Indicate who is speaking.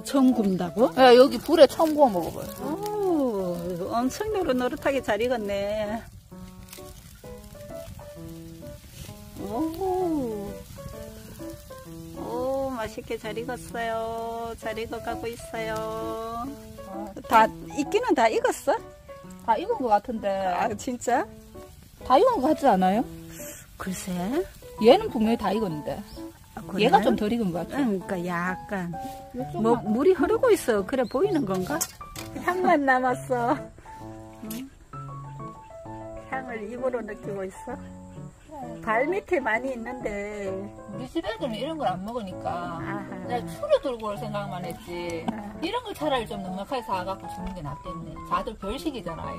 Speaker 1: 처음 굽는다고?
Speaker 2: 네, 여기 불에 처음 구워 먹어봐요.
Speaker 1: 오, 엄청 노릇노릇하게 잘 익었네. 오, 맛있게 잘 익었어요. 잘 익어가고 있어요. 다, 익기는 다 익었어?
Speaker 2: 다 익은 것 같은데.
Speaker 1: 아, 진짜?
Speaker 2: 다 익은 것 같지 않아요?
Speaker 1: 글쎄.
Speaker 2: 얘는 분명히 다 익었는데.
Speaker 1: 아, 그래?
Speaker 2: 얘가 좀 덜 익은 것 같아.
Speaker 1: 그러니까 약간. 뭐, 물이 흐르고 있어. 그래 보이는 건가? 향만 남았어. 응? 향을 입으로 느끼고 있어. 발 밑에 많이 있는데.
Speaker 2: 우리 집 애들은 이런 걸 안 먹으니까
Speaker 1: 아하.
Speaker 2: 내가 추를 들고 올 생각만 했지. 이런 걸 차라리 좀 넉넉하게 사갖고 주는 게 낫겠네. 다들 별식이잖아.